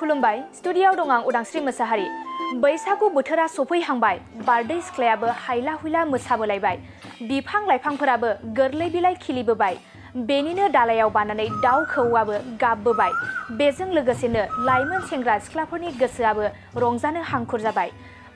खुलुमबाय स्टुडियाव दं आं उदांस्रि मोसाहारि। बैसागु बोथोरा सफैहांबाय, बारदै सिख्लायाबो हायला हुइला मोसाबोलायबाय, बिफां लाइफांफोराबो गोरलै बिलाइ खिलिबोबाय, बेनिनो दालायाव बानानै दाउ खौवौआबो गाबबोबाय। बेजों लोगोसेनो लाइमोन सेंग्रा सिख्लाफोरनि गोसोआबो रंजानो हांखुर जाबाय।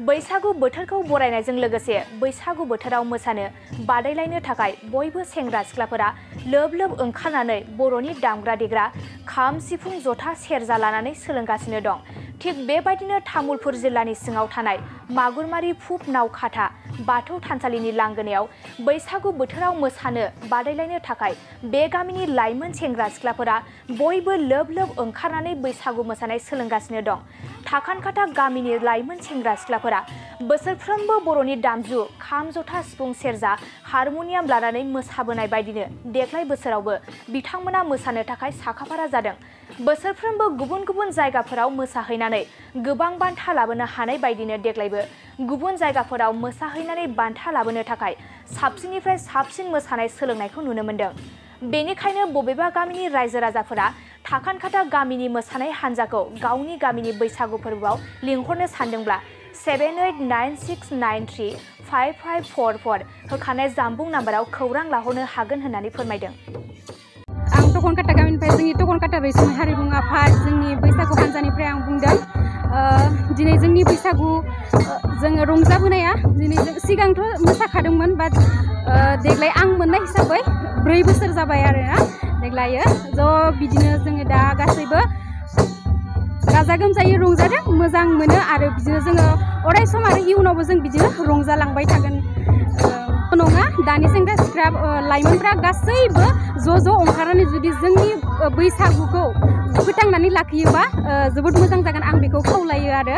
बैसागु बोथोरखौ बरायनायजों लोगोसे बैसागु बोथोराव मोसानो बादायलायनो थाखाय बयबो सेंग्रा सिख्लाफोरा लोब लोब ओंखारनानै बर'नि दामग्रा देग्रा खाम, सिफुं, जथा, सेरजा लानानै सोलोंगासिनो दं। थिग बेबायदिनो तामुलपुर जिल्लानि सिङाव थानाय मागुरमारि फुब नावखाथा बाथौ थानसालिनि लांगोनायाव बैसागु बोथोराव मोसानो बादायलायनो थाखाय बे गामिनि लाइमोन सेंग्रा सिख्लाफोरा बयबो लोब लोब ओंखारनानै बैसागु मोसानाय सोलोंगासिनो दं। थाखानखाथा गामिनि लाइमोन सेंग्रा सिख्लाफोरा बोसोरफ्रोमबो बर'नि दामजु खाम, जथा, सिफुं, सेरजा, हारमनियाम लानानै मोसाबोनाय बायदिनो देग्लाय बोसोरावबो बिथांमोना मोसानो थाखाय साखाफारा जादों। बोसोरफ्रोमबो गुबुन गुबुन जायगाफोराव मोसाहैनानै गोबां बान्था लाबोनो हानाय बायदिनो देग्लायबो गुबुन जायगाफोराव मोसाहैनानै बान्था लाबोनो थाखाय साबसिननिफ्राय साबसिन मोसानाय सोलोंनायखौ नुनो मोन्दों। बेनिखायनो बबेबा गामिनि रायजो राजाफोरा थाखानखाथा गामिनि मोसानाय हान्जाखौ गावनि गामिनि बैसागु फोरबोआव लिंहरनो सानदोंब्ला 7896935544 होखानाय जामबुं नाम्बाराव खौरां लाहरनो हागोन होननानै फोरमायदों। आं टकनकाटा गामिनिफ्राय जोंनि टकनकाटा रैसुमै हारिमु आफाद जोंनि बैसागु हान्जानिफ्राय आं बुंदों। दिनै जोंनि बैसागु जोङो रंजाबोनाया दिनै सिगांथ' मोसाखादोंमोन, बाट देग्लाय आं मोननाय हिसाबै 4 बोसोर जाबाय आरोना देग्लायो। बिदिनो जोङो दा गासैबो गाजा गोमजायै रंजादों, मोजां मोनो आरो बिदिनो जोङो अराय सम आरो इयुनावबो जों बिदिनो रंजालांबाय थागोन। नङा, दानि सेंग्रा सिख्ला लाइमोनफ्रा गासैबो ज' ओंखारनानै जुदि जोंनि बैसागुखौ फोथांनानै लाखियोबा जोबोद मोजां जागोन, आं बेखौ खावलायो आरो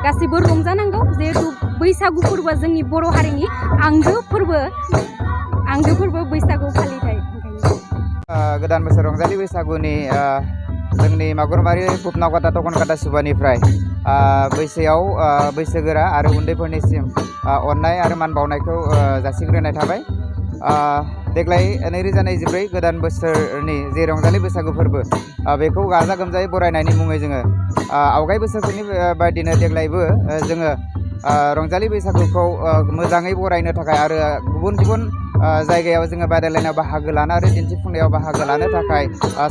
गासैबो रंजानांगौ। जिहेथु बैसागु फोरबोआ जोंनि बर' हारिनि आंगो फोरबो बैसागु फालिथाय। गोदान बोसोर रंजालि बैसागुनि जोंनि मागुरमारि फुब नावखाथा टकनकाटा सुबानिफ्राय बैसोगोरा आरो उन्दैफोरनिसिम अननाय आरो मान बावनायखौ जासिग्रोनाय थाबाय। देग्लाय 2024 गोदान बोसोरनि जे रंजालि बैसागु फोरबो बेखौ गाजा गोमजायै बरायनायनि मुङै जोङो आवगाय बोसोरफोरनि बायदिनो देग्लायबो जोङो रंजालि बैसागुखौ मोजाङै बरायनो थाखाय आरो गुबुन गुबुन जायगायाव जोङो बादायलायनायाव बाहागो लानो आरो दिन्थिफुंनायाव बाहागो लानो थाखाय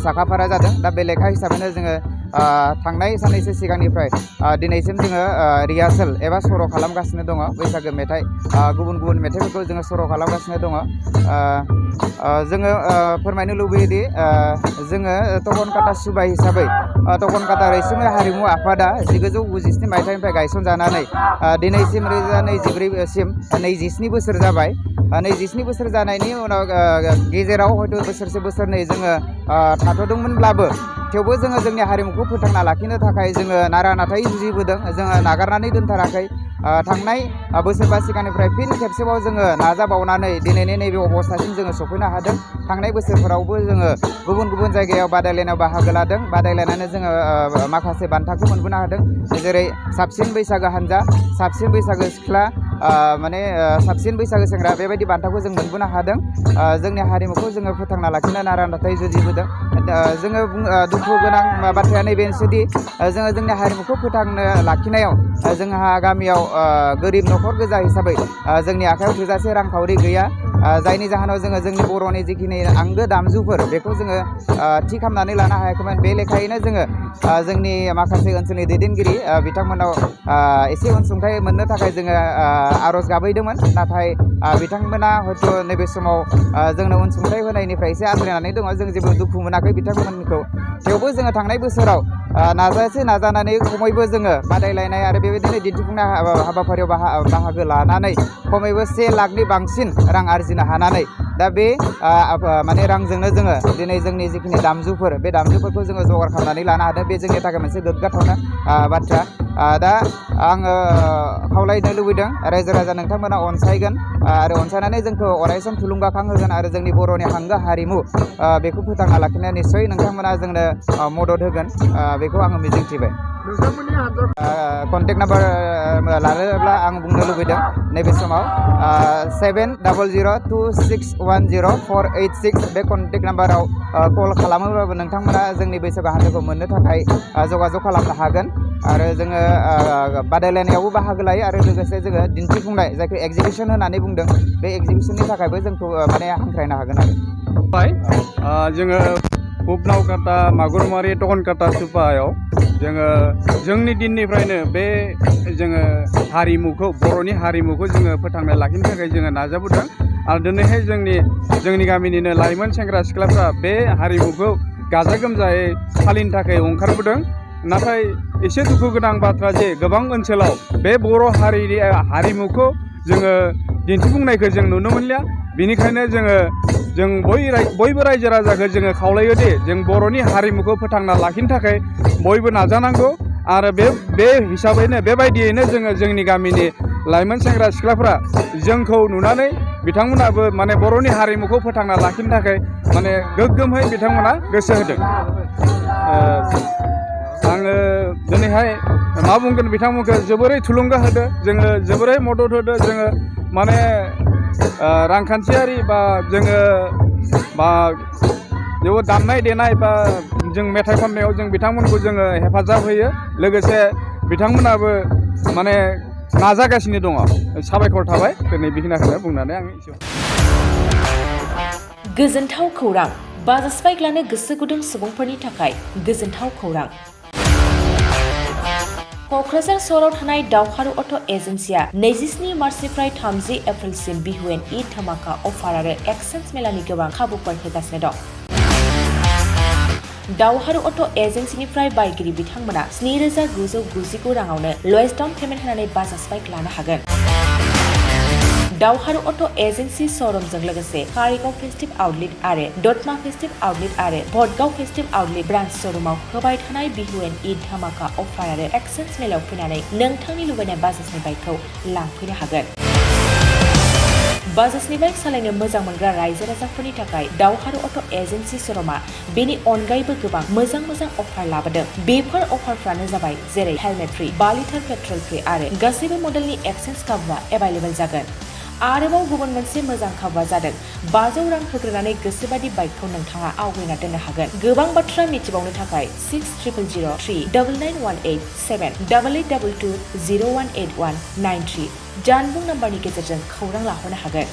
साखाफारा जादों। दा बे लेखा हिसाबैनो जोङो थांनाय साननैसो सिगांनिफ्राय दिनैसिम जोङो रिहार्सेल एबा सर' खालामगासिनो दङ। बैसागो मेथाइ गुबुन गुबुन मेथाइफोरखौ जोङो सर' खालामगासिनो दङ। जोङो फोरमायनो लुबैयोदि जोङो टकनकाटा सुबा हिसाबै टकनकाटा रैसुमै हारिमु आफादा 1997 मायथाइनिफ्राय गायसनजानानै दिनैसिम 2024सिम 27 बोसोर जाबाय। 27 बोसोर जानायनि उनाव गेजेराव हयथ' बोसोरसे बोसोरनै जोङो थाथ'दोंमोनब्लाबो थेवबो जोङो जोंनि हारिमुखौ फोथांना लाखिनो थाखाय जोङो नारा नाथाय जुजिबोदों, जोङो नागारनानै दोनथाराखै। थांनाय बोसोरबा सिगांनिफ्राय फिन खेबसेबाव जोङो नाजाबावनानै दिनैनि नैबे अबस्थासिम जोङो सफैनो हादों। थांनाय बोसोरफोरावबो जोङो गुबुन गुबुन जायगायाव बादायलायनायाव बाहागो लादों, बादायलायनानै जोङो माखासे बान्थाखौ मोनबोनो हादों, जेरै साबसिन बैसागो हान्जा, साबसिन बैसागो सिख्ला, साबसिन बैसागो सेंग्रा, बेबायदि बान्थाखौ जों मोनबोनो हादों। जोंनि हारिमुखौ जोङो फोथांना लाखिनो नारा नाथाय जुजिबोदों। जोङो दुखु गोनां बाथ्राया नैबेनोसोदि जोङो जोंनि हारिमुखौ फोथांनो लाखिनायाव जोंहा गामियाव गोरिब न'खर गोजा हिसाबै जोंनि आखायाव थोजासे रांखावरि गैया, जायनि जाहोनाव जोङो जोंनि बर'नि जिखिनि आंगो दामजुफोर बेखौ जोङो थि खालामनानै लानो हायाखैमोन। बे लेखायैनो जोङो जोंनि माखासे ओनसोलनि दैदेनगिरि बिथांमोनाव एसे अनसुंथाइ मोननो थाखाय जोङो आर'ज गाबहैदोंमोन, नाथाय बिथांमोना हयथ' नैबे समाव जोंनो अनसुंथाइ होनायनिफ्राय एसे आद्रायनानै दङ। जों जेबो दुखु मोनाखै बिथांमोनखौ। थेवबो जोङो थांनाय बोसोराव नाजानानै खमैबो जोङो बादायलायनाय आरो बेबायदिनो दिन्थिफुंनाय हाबाफारियाव बाहागो लानानै खमैबो 1 लाखनि बांसिन रां आरजिनो हानानै दा बे रांजोंनो जोङो दिनै जोंनि जिखिनि दामजुफोर बे दामजुफोरखौ जोङो जगार खालामनानै लानो हादों। बे जोंनि थाखाय मोनसे गोग्गाथावना बाथ्रा। दा आङो खावलायनो लुबैदों रायजो राजा नोंथांमोना अनसायगोन आरो अनसायनानै जोंखौ अरायसम थुलुंगाखां होगोन आरो जोंनि बर'नि आंगो हारिमु बेखौ फोथांना लाखिनाया निस्सय नोंथांमोना जोंनो मदद होगोन, बेखौ आङो मिजिंथिबाय। कन्टेक्ट नाम्बार लानोब्ला आं बुंनो लुबैदों नैबे समाव 7000261048 बे कन्टेक्ट नाम्बाराव कल खालामोब्लाबो नोंथांमोना जोंनि बैसागु हानजाखौ मोननो थाखाय जगाजग खालामनो हागोन आरो जोङो बादायलायनायावबो बाहागो लायो आरो लोगोसे जोङो दिन्थिफुंनाय जायखौ एग्जिबिशन होननानै बुंदों बे एग्जिबिशननि थाखायबो जोंखौ माने हांख्रायनो हागोन आरो जोङो भुबनावकाटा मागुरमारि टकनकाटा सुपायाव जोङो जोंनि दिननिफ्रायनो बे जोङो हारिमुखौ बर'नि हारिमुखौ जोङो फोथांना लाखिनो थाखाय जोङो नाजाबोदों आरो दिनैहाय जोंनि गामिनिनो लाइमोन सेंग्रा सिख्लाफ्रा बे हारिमुखौ गाजा गोमजायै फालिनो थाखाय ओंखारबोदों नाथाय एसे दुखु गोनां बाथ्रा जे गोबां ओनसोलाव बे बर' हारिनि हारिमुखौ जोङो दिन्थिफुंनायखौ जों नुनो मोनलिया बेनिखायनो जों बयबो रायजो राजाखौ जोङो खावलायो दि जों बर'नि हारिमुखौ फोथांना लाखिनो थाखाय बयबो नाजानांगौ आरो बे हिसाबैनो बेबायदियैनो जोङो जोंनि गामिनि लाइमोन सेंग्रा सिख्लाफ्रा जोंखौ नुनानै बिथांमोनाबो माने बर'नि हारिमुखौ फोथांना लाखिनो थाखाय माने गोग्गोमै बिथांमोना गोसो होदों आङो दिनैहाय मा बुंगोन बिथांमोनखौ जोबोरै थुलुंगा होदों जोङो जोबोरै मदद होदों जोङो माने रांखान्थियारि बा जोङो बा जेबो दामनाय देनाय बा जों मेथाइ खननायाव जों बिथांमोनखौ जोङो हेफाजाब होयो लोगोसे बिथांमोनाबो माने नाजागासिनो दङ साबायखर थाबाय दिनै बेखिनिखौनो बुंनानै आं गोजोनथाव खौरां बाजाज बाइक लानो गोसो गुदुं सुबुंफोरनि थाखाय गोजोनथाव खौरां क'क्राझार सहराव थानाय दावहारु अट' एजेन्सिया 27 मार्चनिफ्राय 30 एप्रिलसिम बिहु एन्ड ईद धामाका अफार आरो एक्सचेन्ज मेलानि गोबां खाबुफोर होगासिनो दं दावहारु अट' एजेन्सिनिफ्राय बायगिरि बिथांमोना 7,999 राङावनो लवेस्ट डाउन पेमेन्ट होनानै बाजाज बाइक लानो हागोन दावहारु अट' एजेन्सि श'रुमजों लोगोसे कारिगाव फेस्टिभ आउटलेट आरो दतमा फेस्टिभ आउटलेट आरो भटगाव फेस्टिभ आउटलेट ब्रान्च श'रुमाव होबाय थानाय बिहु एन्ड ईद धामाका अफार आरो एक्सचेन्ज मेलाव फैनानै नोंथांनि लुबैनाय बाजाजनि बाइकखौ लांफैनो हागोन बाजाजनि बाइक सालायनो मोजां मोनग्रा रायजो राजाफोरनि थाखाय दावहारु अट' एजेन्सि श'रुमा बेनि अनगायैबो गोबां मोजां अफार लाबोदों बेफोर अफारफ्रानो जाबाय जेरै helmet free 5 litre petrol free आरो गासैबो मडेलनि एक्सचेन्ज खाबुआ एभेलेबल जागोन आरोबाव गुबुन मोनसे मोजां खाबुआ जादों 500 रां होग्रोनानै गोसोबादि बाइकखौ नोंथाङा आवगायना दोननो हागोन गोबां बाथ्रा मिथिबावनो थाखाय 60000399878822018193 जानबुं नाम्बारनि गेजेरजों खौरां लाहरनो हागोन